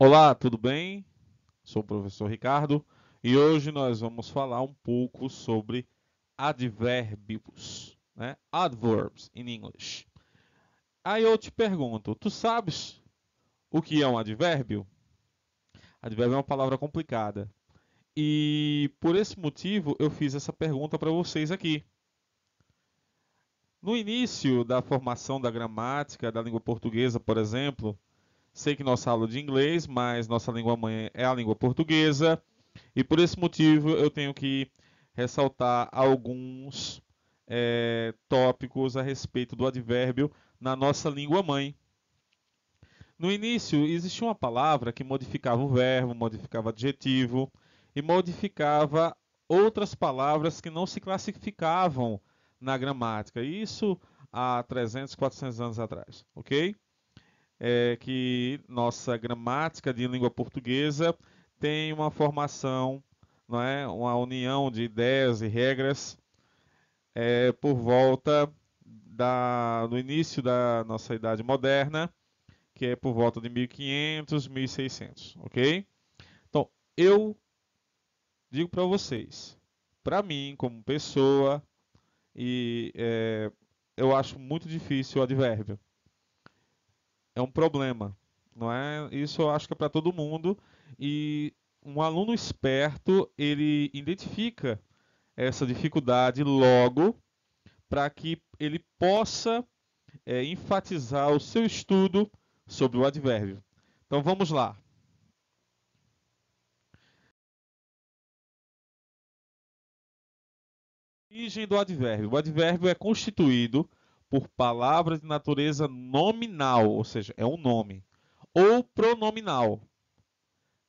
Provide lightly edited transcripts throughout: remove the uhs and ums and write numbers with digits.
Olá, tudo bem? Sou o professor Ricardo e hoje nós vamos falar um pouco sobre advérbios, né? Adverbs in English. Aí eu te pergunto, tu sabes o que é um advérbio? Advérbio é uma palavra complicada e por esse motivo eu fiz essa pergunta para vocês aqui. No início da formação da gramática da língua portuguesa, por exemplo, sei que nossa aula de inglês, mas nossa língua mãe é a língua portuguesa. E por esse motivo eu tenho que ressaltar alguns tópicos a respeito do advérbio na nossa língua mãe. No início existia uma palavra que modificava o verbo, modificava o adjetivo e modificava outras palavras que não se classificavam na gramática. Isso há 300, 400 anos atrás, ok? Que nossa gramática de língua portuguesa tem uma formação, não é, uma união de ideias e regras por volta do início da nossa Idade Moderna, que é por volta de 1500, 1600, ok? Então, eu digo para vocês, para mim, como pessoa, eu acho muito difícil o advérbio. É um problema, não é? Isso eu acho que é para todo mundo e um aluno esperto, ele identifica essa dificuldade logo para que ele possa enfatizar o seu estudo sobre o advérbio. Então vamos lá. Origem do advérbio. O advérbio é constituído por palavras de natureza nominal, ou seja, é um nome, ou pronominal,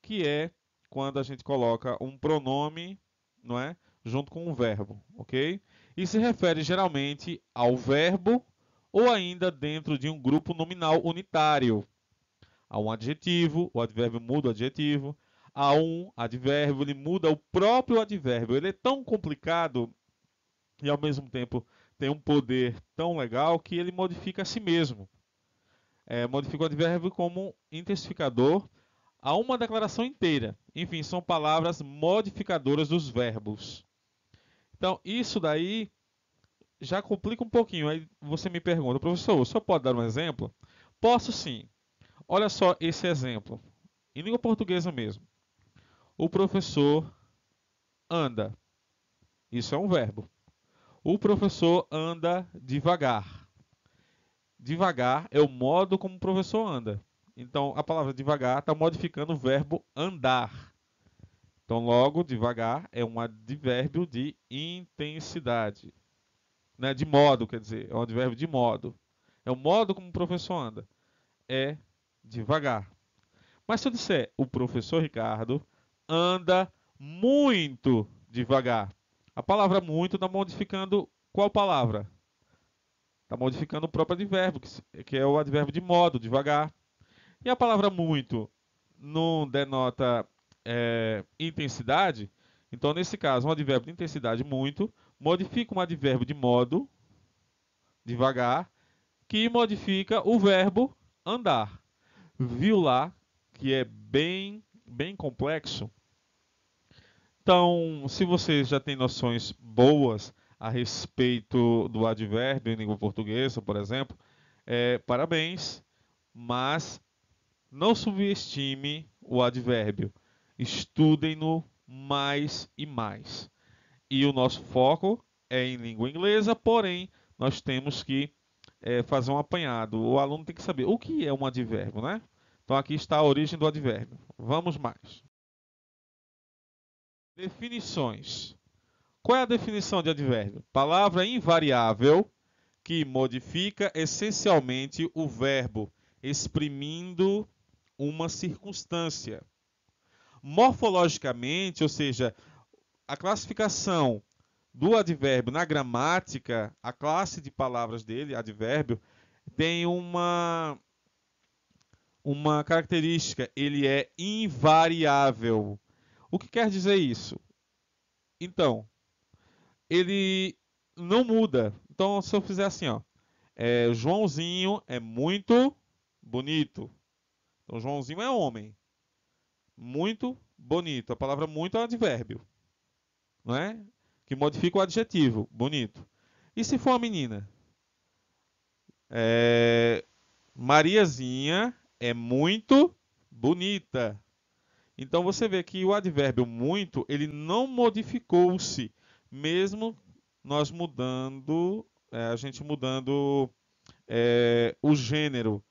que é quando a gente coloca um pronome, não é, junto com um verbo, ok? E se refere geralmente ao verbo ou ainda dentro de um grupo nominal unitário. A um adjetivo, o advérbio muda o adjetivo. A um advérbio, ele muda o próprio advérbio. Ele é tão complicado e ao mesmo tempo tem um poder tão legal que ele modifica a si mesmo. Modifica o advérbio como intensificador a uma declaração inteira. Enfim, são palavras modificadoras dos verbos. Então, isso daí já complica um pouquinho. Aí você me pergunta, professor, o senhor pode dar um exemplo? Posso sim. Olha só esse exemplo. Em língua portuguesa mesmo. O professor anda. Isso é um verbo. O professor anda devagar. Devagar é o modo como o professor anda. Então, a palavra devagar está modificando o verbo andar. Então, logo, devagar é um advérbio de intensidade. Né? De modo, quer dizer, é um advérbio de modo. É o modo como o professor anda. É devagar. Mas se eu disser o professor Ricardo anda muito devagar, a palavra muito está modificando qual palavra? Está modificando o próprio advérbio, que é o advérbio de modo, devagar. E a palavra muito não denota intensidade, então nesse caso, um advérbio de intensidade muito modifica um advérbio de modo, devagar, que modifica o verbo andar. Viu lá que é bem complexo? Então, se você já tem noções boas a respeito do advérbio em língua portuguesa, por exemplo, parabéns, mas não subestime o advérbio. Estudem-no mais e mais. E o nosso foco é em língua inglesa, porém, nós temos que fazer um apanhado. O aluno tem que saber o que é um advérbio, né? Então aqui está a origem do advérbio. Vamos mais. Definições. Qual é a definição de advérbio? Palavra invariável que modifica essencialmente o verbo, exprimindo uma circunstância. Morfologicamente, ou seja, a classificação do advérbio na gramática, a classe de palavras dele, advérbio, tem uma característica, ele é invariável. O que quer dizer isso? Então, ele não muda. Então, se eu fizer assim, ó, Joãozinho é muito bonito. Então, Joãozinho é homem. Muito bonito. A palavra muito é um advérbio, não é? Que modifica o adjetivo, bonito. E se for uma menina? Mariazinha é muito bonita. Então você vê que o advérbio muito, ele não modificou-se, mesmo nós mudando, a gente mudando o gênero.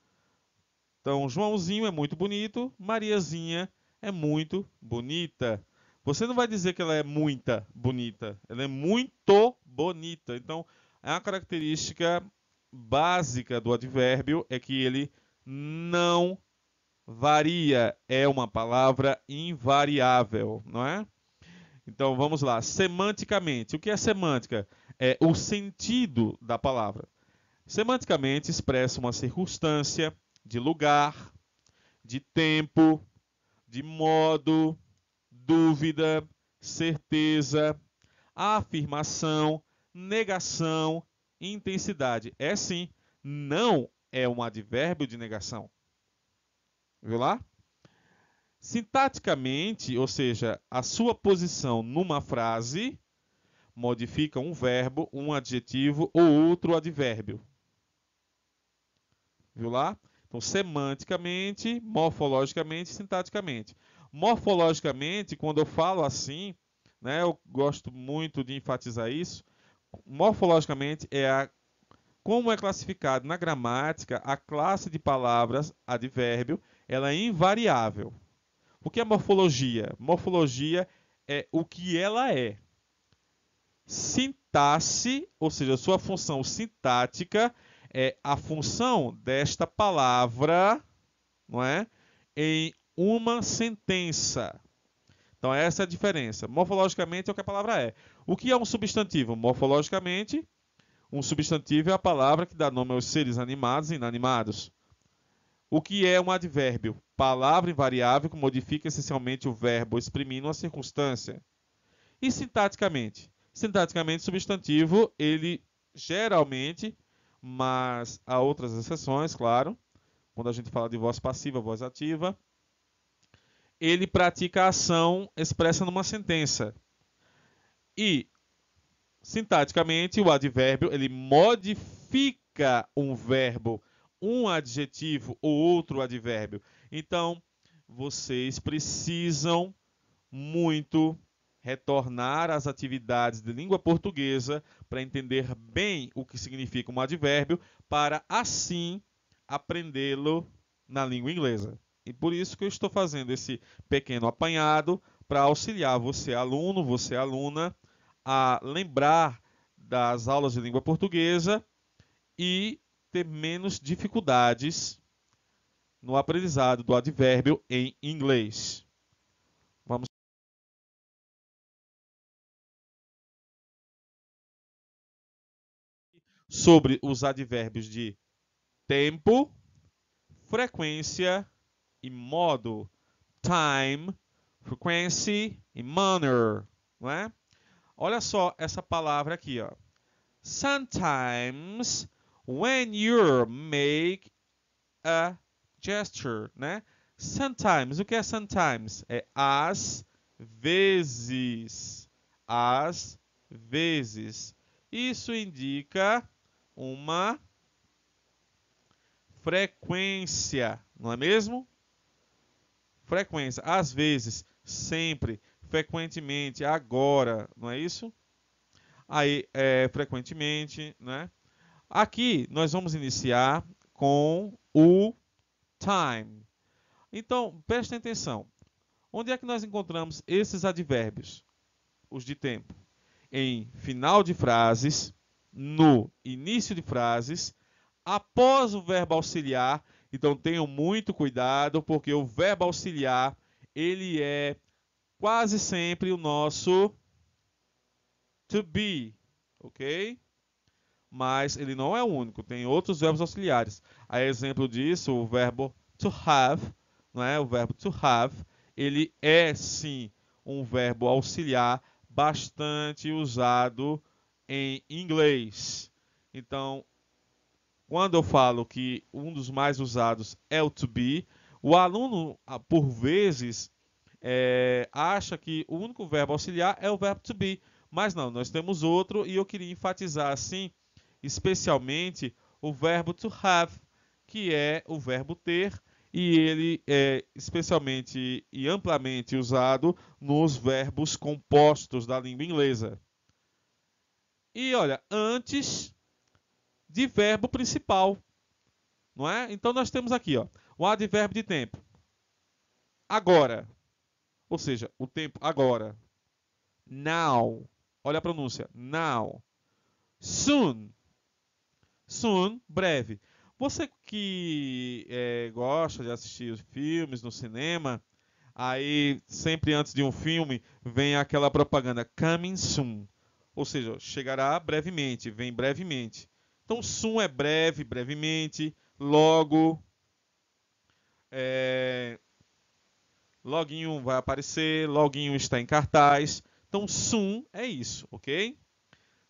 Então, Joãozinho é muito bonito, Mariazinha é muito bonita. Você não vai dizer que ela é muita bonita, ela é muito bonita. Então, a característica básica do advérbio é que ele não varia, é uma palavra invariável, não é? Então vamos lá, semanticamente. O que é semântica? É o sentido da palavra. Semanticamente expressa uma circunstância de lugar, de tempo, de modo, dúvida, certeza, afirmação, negação, intensidade. É sim, não é um advérbio de negação. Viu lá? Sintaticamente, ou seja, a sua posição numa frase modifica um verbo, um adjetivo ou outro advérbio. Viu lá? Então, semanticamente, morfologicamente, sintaticamente. Morfologicamente, quando eu falo assim, né, eu gosto muito de enfatizar isso. Morfologicamente como é classificado na gramática a classe de palavras advérbio, ela é invariável. O que é morfologia? Morfologia é o que ela é. Sintaxe, ou seja, sua função sintática é a função desta palavra, não é? Em uma sentença. Então essa é a diferença. Morfologicamente é o que a palavra é. O que é um substantivo? Morfologicamente, um substantivo é a palavra que dá nome aos seres animados e inanimados. O que é um advérbio? Palavra invariável que modifica essencialmente o verbo exprimindo uma circunstância. E sintaticamente? Sintaticamente, substantivo, ele geralmente, mas há outras exceções, claro, quando a gente fala de voz passiva, voz ativa, ele pratica a ação expressa numa sentença. E, sintaticamente, o advérbio, ele modifica um verbo, um adjetivo ou outro advérbio. Então, vocês precisam muito retornar às atividades de língua portuguesa para entender bem o que significa um advérbio, para assim aprendê-lo na língua inglesa. E por isso que eu estou fazendo esse pequeno apanhado para auxiliar você, aluno, você, aluna, a lembrar das aulas de língua portuguesa e ter menos dificuldades no aprendizado do advérbio em inglês. Vamos sobre os advérbios de tempo, frequência e modo. Time, frequency e manner, não é? Olha só essa palavra aqui, ó. Sometimes, when you make a gesture, né? Sometimes, o que é sometimes? É às vezes. Às vezes. Isso indica uma frequência, não é mesmo? Frequência, às vezes, sempre, frequentemente, agora, não é isso? Aí, frequentemente, né? Aqui nós vamos iniciar com o time. Então, prestem atenção. Onde é que nós encontramos esses advérbios? Os de tempo. Em final de frases, no início de frases, após o verbo auxiliar. Então tenham muito cuidado, porque o verbo auxiliar, ele é quase sempre o nosso to be, ok? Mas ele não é o único, tem outros verbos auxiliares. A exemplo disso, o verbo to have, não é? O verbo to have, ele é sim um verbo auxiliar bastante usado em inglês. Então, quando eu falo que um dos mais usados é o to be, o aluno, por vezes, acha que o único verbo auxiliar é o verbo to be. Mas não, nós temos outro e eu queria enfatizar assim, especialmente o verbo to have, que é o verbo ter, e ele é especialmente e amplamente usado nos verbos compostos da língua inglesa. E olha, antes de verbo principal, não é? Então nós temos aqui, ó, o advérbio de tempo. Agora, ou seja, o tempo agora. Now. Olha a pronúncia. Now. Soon. Soon, breve. Você que gosta de assistir filmes no cinema, aí sempre antes de um filme vem aquela propaganda coming soon. Ou seja, chegará brevemente, vem brevemente. Então, soon é breve, brevemente, logo. Loguinho vai aparecer, loguinho está em cartaz. Então, soon é isso, ok?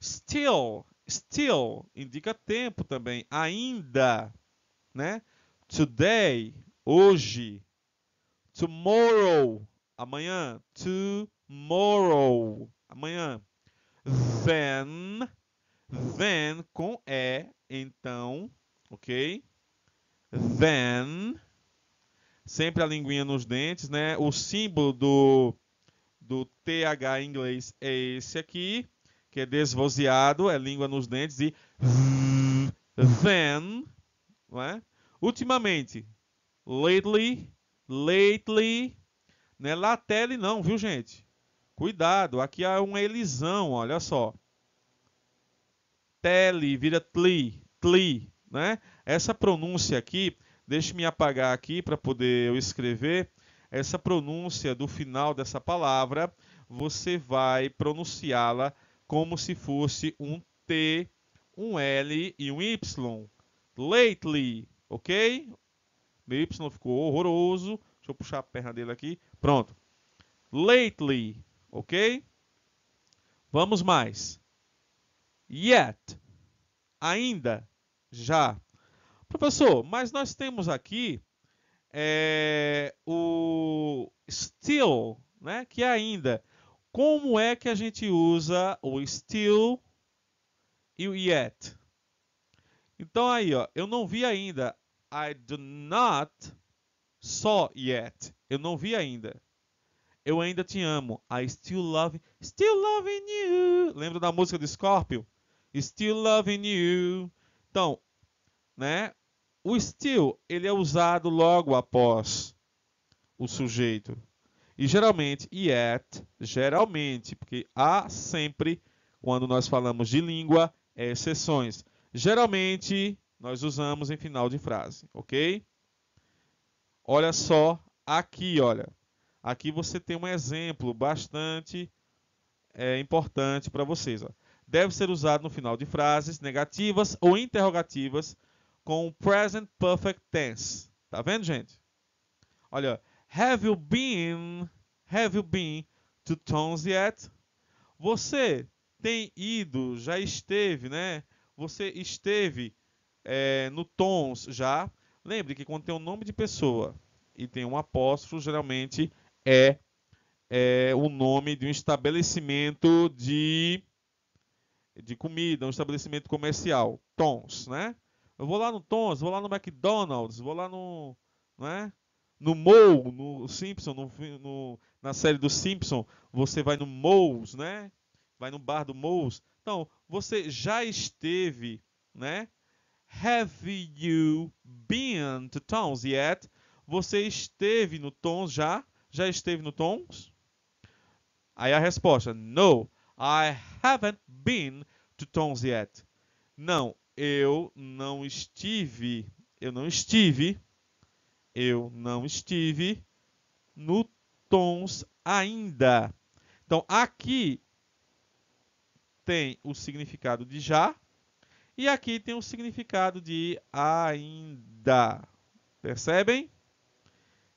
Still, still indica tempo também, ainda, né? Today, hoje. Tomorrow, amanhã. Tomorrow, amanhã. Then, then com E, então, ok? Then, sempre a linguinha nos dentes, né? O símbolo do TH em inglês é esse aqui, que é desvozeado, é língua nos dentes, e then, não é? Ultimamente, lately, lately, não é lately não, viu gente? Cuidado, aqui há uma elisão, olha só. Tele vira tli, tli, né? Essa pronúncia aqui, deixe-me apagar aqui para poder eu escrever. Essa pronúncia do final dessa palavra, você vai pronunciá-la como se fosse um T, um L e um Y. Lately, ok? Meu Y ficou horroroso. Deixa eu puxar a perna dele aqui. Pronto. Lately, ok? Vamos mais. Yet, ainda, já. Professor, mas nós temos aqui o still, né, que é ainda. Como é que a gente usa o still e o yet? Então aí, ó, eu não vi ainda. I do not saw yet. Eu não vi ainda. Eu ainda te amo. I still loving you. Lembra da música do Scorpio? Still loving you. Então, né? O still, ele é usado logo após o sujeito. E geralmente, yet, geralmente, porque há sempre, quando nós falamos de língua, exceções. Geralmente, nós usamos em final de frase, ok? Olha só aqui, olha. Aqui você tem um exemplo bastante importante para vocês. Ó. Deve ser usado no final de frases negativas ou interrogativas com o present perfect tense. Tá vendo, gente? Olha, have you been to Tons yet? Você tem ido, já esteve, né? Você esteve no Tons já. Lembre que quando tem um nome de pessoa e tem um apóstrofo, geralmente é o nome de um estabelecimento de comida, um estabelecimento comercial. Tons, né? Eu vou lá no Tons, vou lá no McDonald's, vou lá no, né? No Moe, no Simpson, na série do Simpson, você vai no Moe's, né? Vai no bar do Moe's. Então, você já esteve, né? Have you been to Tons yet? Você esteve no Tons já? Já esteve no Tons? Aí a resposta: No, I haven't been to Tons yet. Não, eu não estive no Tons ainda. Então aqui tem o significado de já e aqui tem o significado de ainda. Percebem?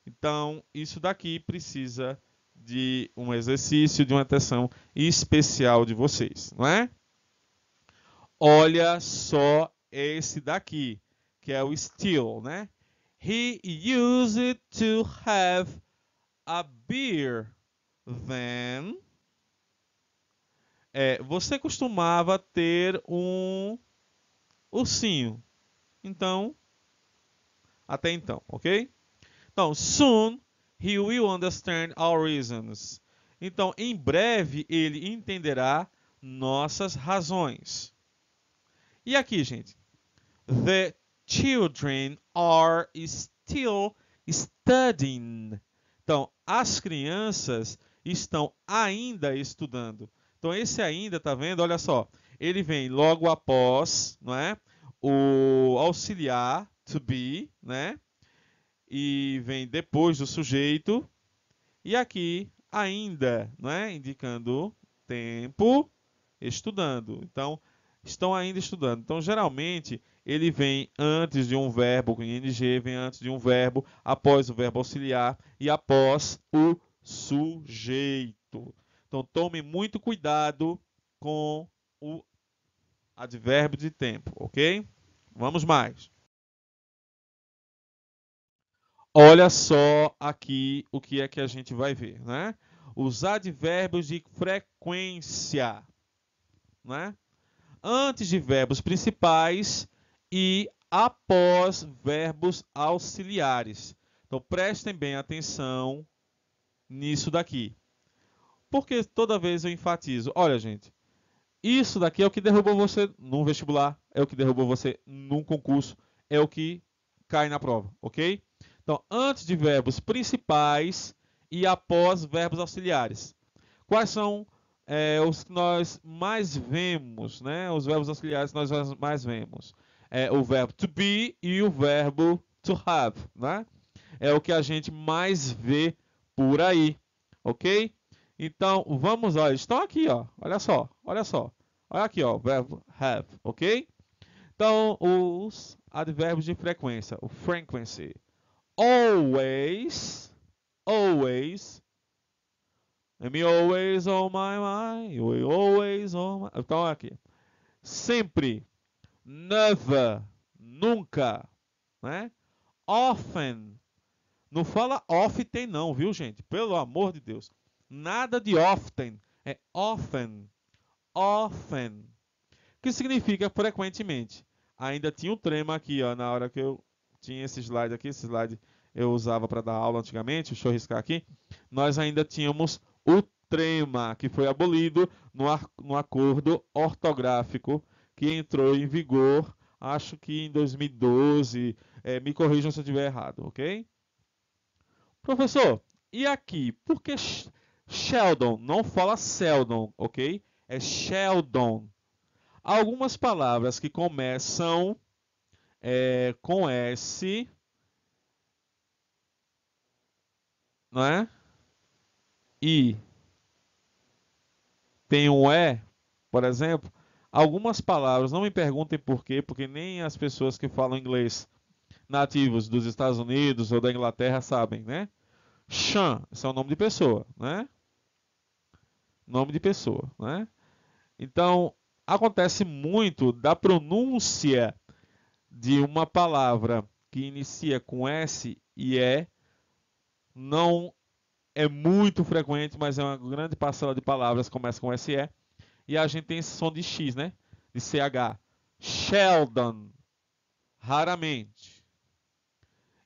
Então isso daqui precisa de um exercício, de uma atenção especial de vocês, não é? Olha só esse daqui, que é o still, né? He used to have a beer then. Você costumava ter um ursinho. Então, até então, ok? Então, soon he will understand our reasons. Então, em breve ele entenderá nossas razões. E aqui, gente, the children are still studying. Então, as crianças estão ainda estudando. Então, esse ainda, tá vendo? Olha só, ele vem logo após, não é? O auxiliar, to be, né? E vem depois do sujeito. E aqui, ainda, não é? Indicando tempo estudando. Então, estão ainda estudando. Então, geralmente, ele vem antes de um verbo com ing, vem antes de um verbo, após o verbo auxiliar e após o sujeito. Então, tome muito cuidado com o advérbio de tempo, ok? Vamos mais. Olha só aqui o que é que a gente vai ver, né? Os advérbios de frequência, né? Antes de verbos principais e após verbos auxiliares. Então prestem bem atenção nisso daqui. Porque toda vez eu enfatizo, olha gente, isso daqui é o que derrubou você num vestibular, é o que derrubou você num concurso, é o que cai na prova, ok? Então, antes de verbos principais e após verbos auxiliares. Quais são os que nós mais vemos, né? Os verbos auxiliares que nós mais vemos. O verbo to be e o verbo to have, né? É o que a gente mais vê por aí, ok? Então, vamos lá. Estão aqui, ó. Olha só, olha só. Olha aqui, ó, o verbo have, ok? Então, os advérbios de frequência. O frequency. Always, always. I'm always on my mind, you're always on my... Então, aqui. Sempre. Never. Nunca. Né? Often. Não fala often não, viu, gente? Pelo amor de Deus. Nada de often. É often. Often. Que significa frequentemente. Ainda tinha um trema aqui, ó, na hora que eu tinha esse slide aqui. Esse slide eu usava para dar aula antigamente. Deixa eu riscar aqui. Nós ainda tínhamos o trema, que foi abolido no acordo ortográfico que entrou em vigor, acho que em 2012. Me corrijam se eu estiver errado, ok? Professor, e aqui? Por que Sheldon? Não fala Seldon, ok? É Sheldon. Algumas palavras que começam com S, não é? E tem um E, por exemplo. Algumas palavras, não me perguntem por quê, porque nem as pessoas que falam inglês nativos dos Estados Unidos ou da Inglaterra sabem, né? Sean, esse é o nome de pessoa, né? Nome de pessoa, né? Então, acontece muito da pronúncia de uma palavra que inicia com S e E, não é muito frequente, mas é uma grande parcela de palavras que começa com SE, e a gente tem esse som de X, né? De CH. Sheldon, raramente.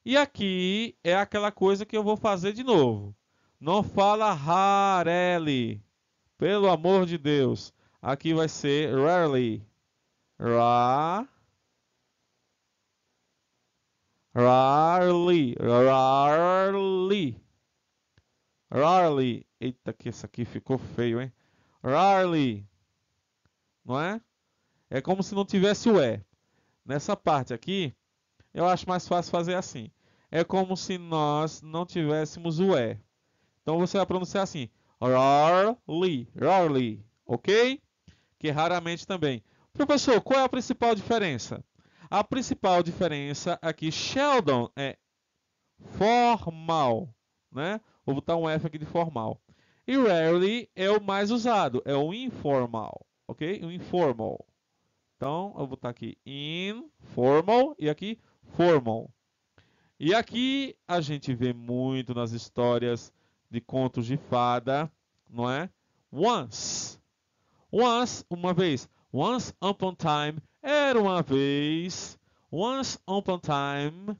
E aqui é aquela coisa que eu vou fazer de novo. Não fala rarely, pelo amor de Deus. Aqui vai ser rarely. Ra, rarely, rarely, rarely. Eita, que isso aqui ficou feio, hein? Rarely, não é? É como se não tivesse o E. Nessa parte aqui, eu acho mais fácil fazer assim. É como se nós não tivéssemos o E. Então você vai pronunciar assim: rarely, rarely, ok? Que raramente também. Professor, qual é a principal diferença? A principal diferença aqui, Sheldon é formal, né? Vou botar um F aqui de formal. E rarely é o mais usado, é o informal, ok? O informal. Então, eu vou botar aqui informal e aqui formal. E aqui a gente vê muito nas histórias de contos de fada, não é? Once. Once, uma vez. Once upon time, era uma vez. Once upon time,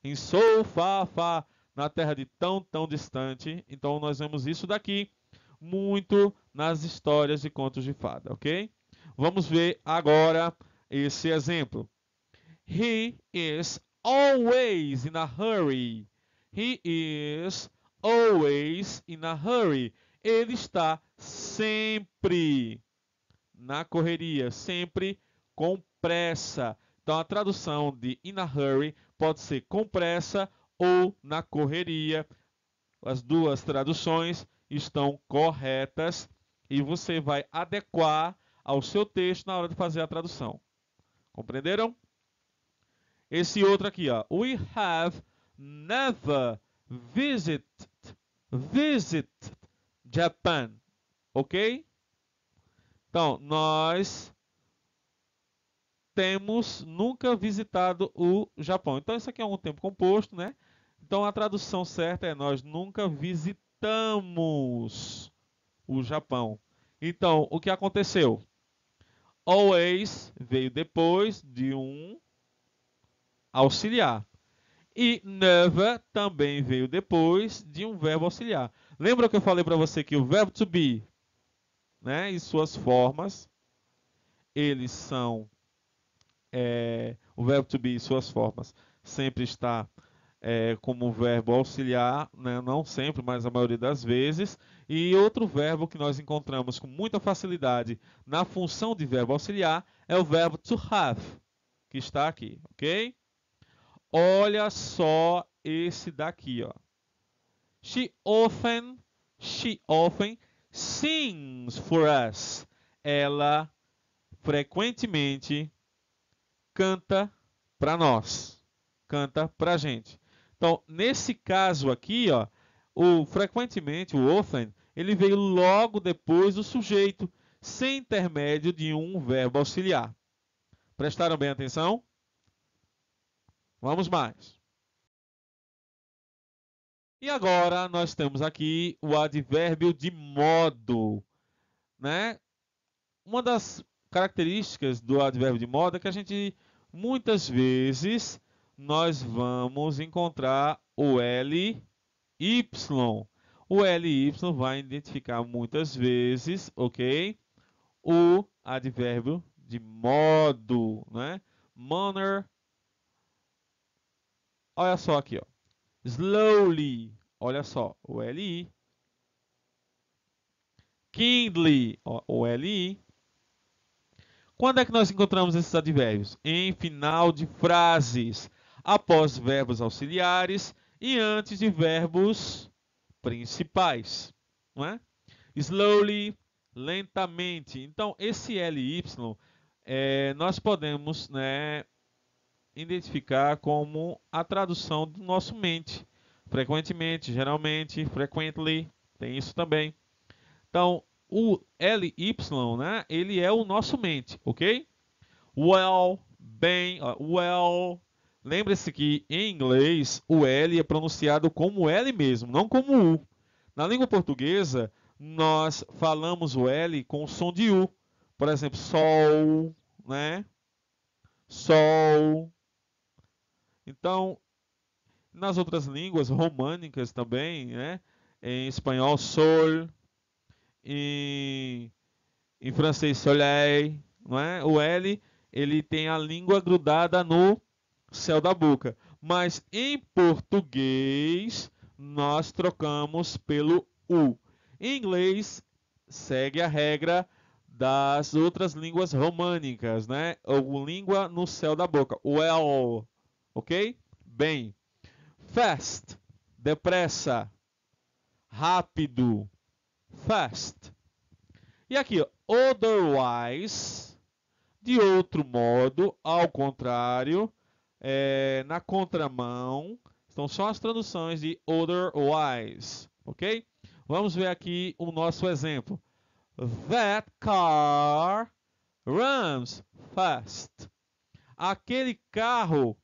em so far, far, na terra de tão, tão distante. Então nós vemos isso daqui muito nas histórias de contos de fada, ok? Vamos ver agora esse exemplo. He is always in a hurry. He is always in a hurry. Ele está sempre na correria, sempre com pressa. Então a tradução de in a hurry pode ser com pressa ou na correria. As duas traduções estão corretas e você vai adequar ao seu texto na hora de fazer a tradução. Compreenderam? Esse outro aqui, ó. We have never visited Japan. Ok? Então, nós temos nunca visitado o Japão. Então, isso aqui é um tempo composto, né? Então, a tradução certa é nós nunca visitamos o Japão. Então, o que aconteceu? Always veio depois de um auxiliar. E never também veio depois de um verbo auxiliar. Lembra que eu falei para você que o verbo to be, né, e suas formas, eles são o verbo to be e suas formas sempre está como verbo auxiliar, né, não sempre, mas a maioria das vezes. E outro verbo que nós encontramos com muita facilidade na função de verbo auxiliar é o verbo to have, que está aqui, ok? Olha só esse daqui, ó. She often sings for us. Ela frequentemente canta para nós. Canta para a gente. Então, nesse caso aqui, ó, o frequentemente, o often, ele veio logo depois do sujeito, sem intermédio de um verbo auxiliar. Prestaram bem atenção? Vamos mais. E agora nós temos aqui o advérbio de modo, né? Uma das características do advérbio de modo é que a gente muitas vezes nós vamos encontrar o ly. O ly vai identificar muitas vezes, ok? O advérbio de modo, né? Manner. Olha só aqui, ó. Slowly, olha só, o li. Kindly, o li. Quando é que nós encontramos esses advérbios? Em final de frases, após verbos auxiliares e antes de verbos principais, não é? Slowly, lentamente. Então, esse ly, nós podemos, né, identificar como a tradução do nosso mente. Frequentemente, geralmente, frequently, tem isso também. Então, o ly, né, ele é o nosso mente, ok? Well, bem, well. Lembre-se que em inglês o L é pronunciado como L mesmo, não como U. Na língua portuguesa, nós falamos o L com o som de U. Por exemplo, sol, né? Sol. Então, nas outras línguas românicas também, né? Em espanhol, sol. Em francês, soleil, não é? O L, ele tem a língua grudada no céu da boca. Mas em português, nós trocamos pelo U. Em inglês, segue a regra das outras línguas românicas, né? Ou língua no céu da boca. Well, ok? Bem. Fast, depressa. Rápido. Fast. E aqui, otherwise, de outro modo, ao contrário, na contramão. Então, só as traduções de otherwise, ok? Vamos ver aqui o nosso exemplo. That car runs fast. Aquele carro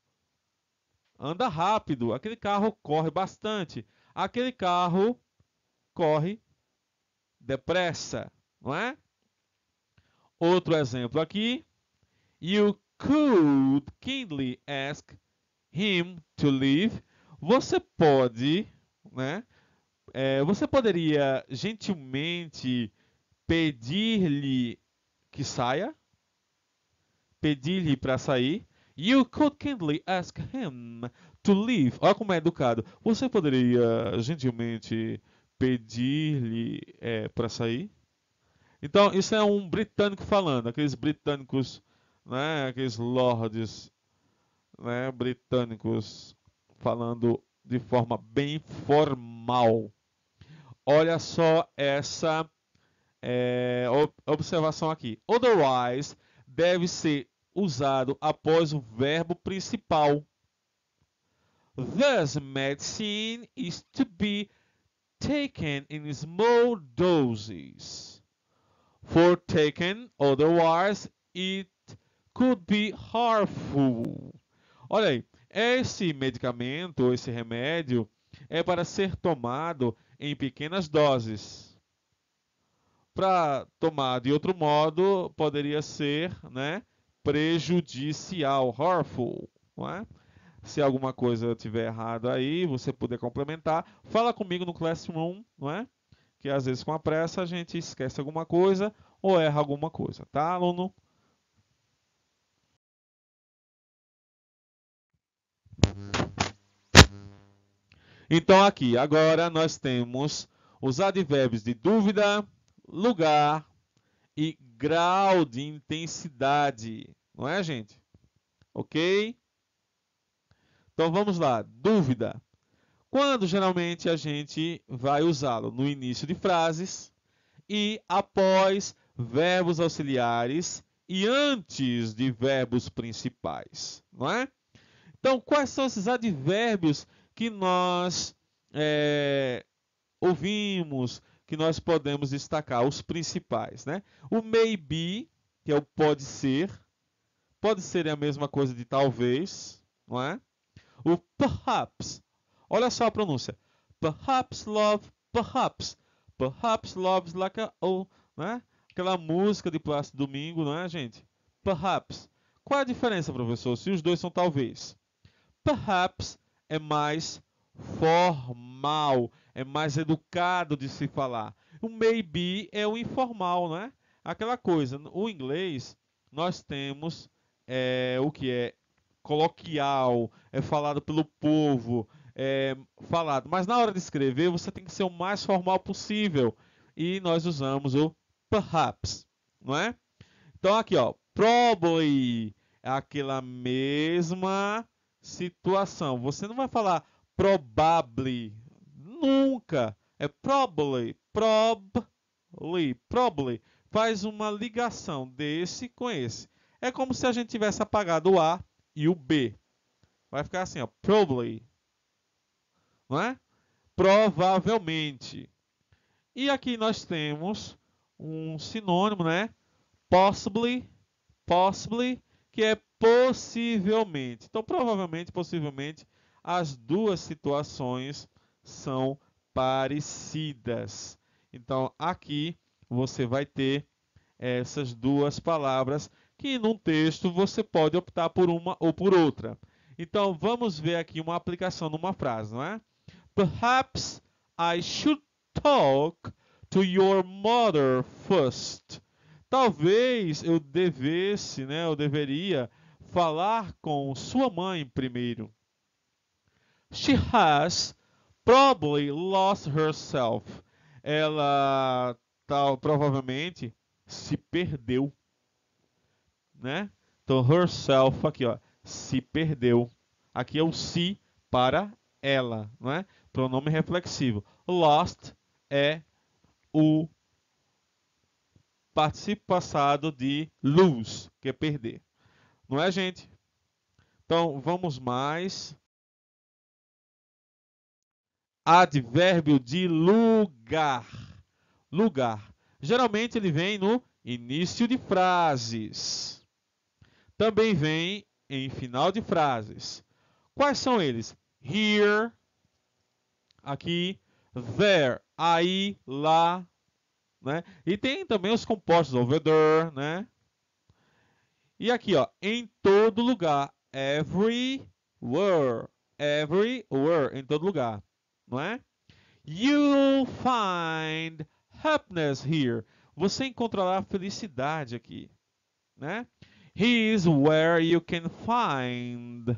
anda rápido. Aquele carro corre bastante. Aquele carro corre depressa, não é? Outro exemplo aqui. You could kindly ask him to leave. Você pode, né? Você poderia gentilmente pedir-lhe que saia? Pedir-lhe para sair? You could kindly ask him to leave. Olha como é educado. Você poderia gentilmente pedir-lhe para sair? Então, isso é um britânico falando. Aqueles britânicos, né, aqueles lords, né, britânicos falando de forma bem formal. Olha só essa observação aqui. Otherwise deve ser usado após o verbo principal. This medicine is to be taken in small doses. For taken, otherwise it could be harmful. Olha aí, esse medicamento, esse remédio, é para ser tomado em pequenas doses. Para tomar de outro modo, poderia ser, né, prejudicial, harmful, não é? Se alguma coisa tiver errado aí, você puder complementar, fala comigo no Classroom, não é? Que às vezes com a pressa a gente esquece alguma coisa ou erra alguma coisa, tá, aluno? Então aqui, agora nós temos os advérbios de dúvida, lugar e grau de intensidade, não é, gente? Ok? Então vamos lá, dúvida. Quando geralmente a gente vai usá-lo? No início de frases e após verbos auxiliares e antes de verbos principais, não é? Então, quais são esses advérbios que nós ouvimos, que nós podemos destacar? Os principais, né? O maybe, que é o pode ser é a mesma coisa de talvez, não é? O perhaps, olha só a pronúncia. Perhaps love, perhaps. Perhaps loves like a oh, né? Aquela música de Plácido Domingo, não é, gente? Perhaps. Qual é a diferença, professor? Se os dois são talvez. Perhaps é mais formal, é mais educado de se falar. O maybe é o informal, né? Aquela coisa. O inglês, nós temos o que é coloquial, é falado pelo povo, é falado. Mas na hora de escrever, você tem que ser o mais formal possível. E nós usamos o perhaps, não é? Então aqui, ó, probably é aquela mesma situação. Você não vai falar probably, nunca. É probably. Faz uma ligação desse com esse. É como se a gente tivesse apagado o A e o B. Vai ficar assim, ó, probably, não é? Provavelmente. E aqui nós temos um sinônimo, né? Possibly, que é possivelmente. Então, provavelmente, possivelmente, as duas situações são parecidas. Então, aqui você vai ter essas duas palavras que num texto você pode optar por uma ou por outra. Então, vamos ver aqui uma aplicação numa frase, não é? Perhaps I should talk to your mother first. Talvez eu devesse, né, eu deveria falar com sua mãe primeiro. She has probably lost herself. Ela provavelmente se perdeu, né? Então herself aqui, ó, se perdeu. Aqui é o se para ela, não é? Pronome reflexivo. Lost é o participo passado de lose, que é perder. Não é, gente? Então, vamos mais. Advérbio de lugar. Lugar. Geralmente ele vem no início de frases. Também vem em final de frases. Quais são eles? Here, aqui, there, aí, lá, né? E tem também os compostos, over there, né? E aqui, ó, em todo lugar, everywhere, everywhere, em todo lugar, não é? You'll find happiness here. Você encontrará felicidade aqui, né? He is where you can find.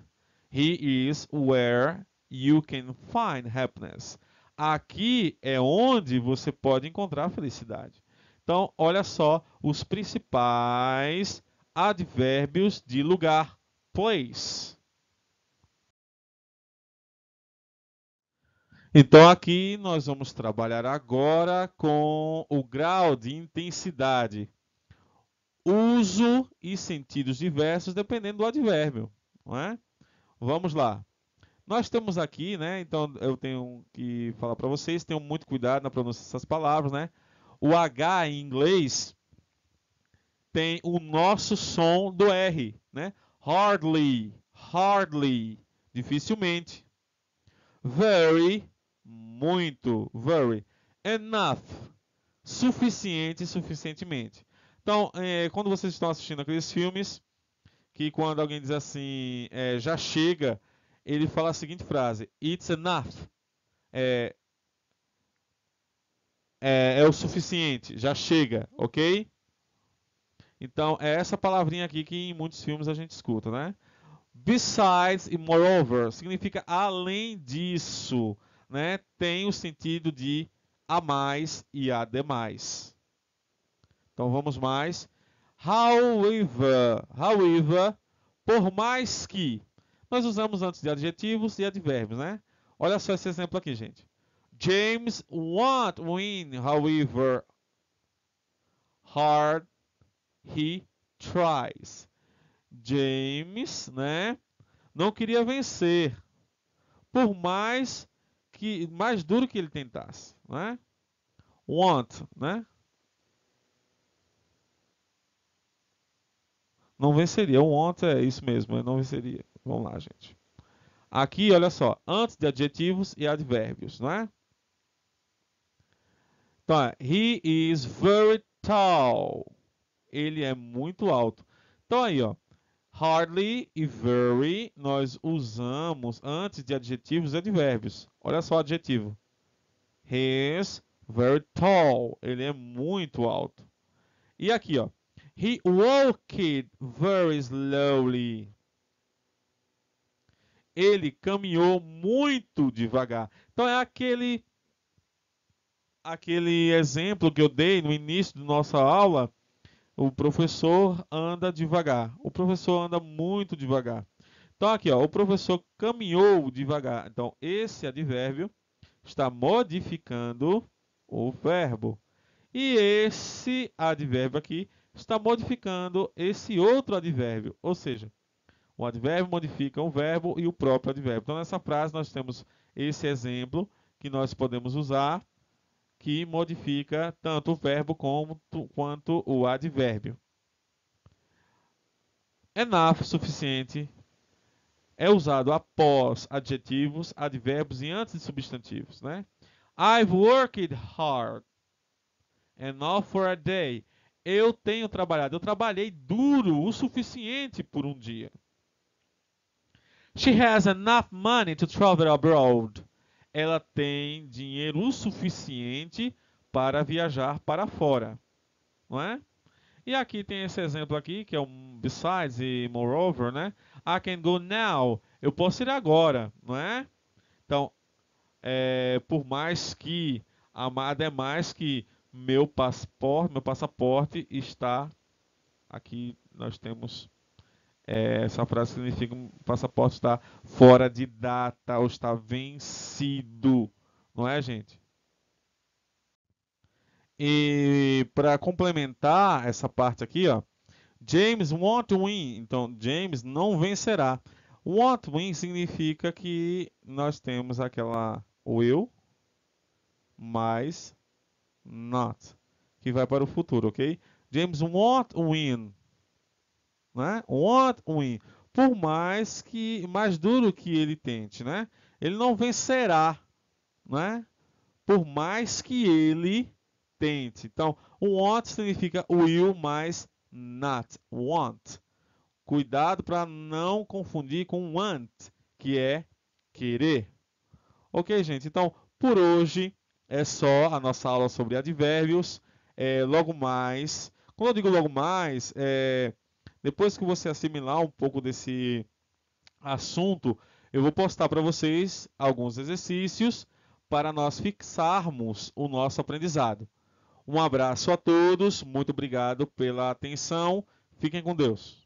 He is where you can find happiness. Aqui é onde você pode encontrar felicidade. Então, olha só os principais advérbios de lugar. Place. Então, aqui nós vamos trabalhar agora com o grau de intensidade. Uso e sentidos diversos dependendo do advérbio, não é? Vamos lá. Nós temos aqui, né? Então eu tenho que falar para vocês, tenham muito cuidado na pronúncia dessas palavras, né? O H em inglês tem o nosso som do R, né? Hardly, hardly, dificilmente. Very, muito, very. Enough, suficiente, suficientemente. Então, quando vocês estão assistindo aqueles filmes, que quando alguém diz assim, já chega, ele fala a seguinte frase: It's enough. É, é o suficiente, já chega, ok? Então, é essa palavrinha aqui que em muitos filmes a gente escuta, né? Besides e moreover significa além disso, né? Tem o sentido de a mais e a demais. Então vamos mais. However, por mais que. Nós usamos antes de adjetivos e advérbios, né? Olha só esse exemplo aqui, gente. James won't win, however hard he tries. James, né, não queria vencer, por mais duro que ele tentasse, né? Want, né? Não venceria. O want é isso mesmo, não venceria. Vamos lá, gente. Aqui, olha só, antes de adjetivos e advérbios, não é? Então, he is very tall. Ele é muito alto. Então aí, ó, hardly e very nós usamos antes de adjetivos e advérbios. Olha só o adjetivo. He is very tall. Ele é muito alto. E aqui, ó, he walked very slowly. Ele caminhou muito devagar. Então é aquele exemplo que eu dei no início da nossa aula. O professor anda devagar. O professor anda muito devagar. Então aqui, ó, o professor caminhou devagar. Então esse advérbio está modificando o verbo. E esse advérbio aqui está modificando esse outro advérbio. Ou seja, o advérbio modifica o verbo e o próprio advérbio. Então nessa frase nós temos esse exemplo que nós podemos usar, que modifica tanto o verbo quanto o advérbio. Enough, suficiente, é usado após adjetivos, advérbios e antes de substantivos, né? I've worked hard. Enough for a day. Eu tenho trabalhado. Eu trabalhei duro o suficiente por um dia. She has enough money to travel abroad. Ela tem dinheiro o suficiente para viajar para fora, não é? E aqui tem esse exemplo aqui, que é um besides e moreover, né? I can go now. Eu posso ir agora, não é? Então, por mais que, ademais que meu passaporte está aqui, nós temos essa frase significa que o passaporte está fora de data ou está vencido, não é, gente? E para complementar essa parte aqui, ó, James won't win. Então, James não vencerá. Won't win significa que nós temos aquela will mais not, que vai para o futuro, ok? James won't win, né? Won't win. Por mais duro que ele tente, né? Ele não vencerá, né? por mais que ele tente. Então, want significa will mais not want. Cuidado para não confundir com want, que é querer. Ok, gente? Então, por hoje é só a nossa aula sobre advérbios. Logo mais, quando eu digo logo mais, depois que você assimilar um pouco desse assunto, eu vou postar para vocês alguns exercícios para nós fixarmos o nosso aprendizado. Um abraço a todos, muito obrigado pela atenção, fiquem com Deus.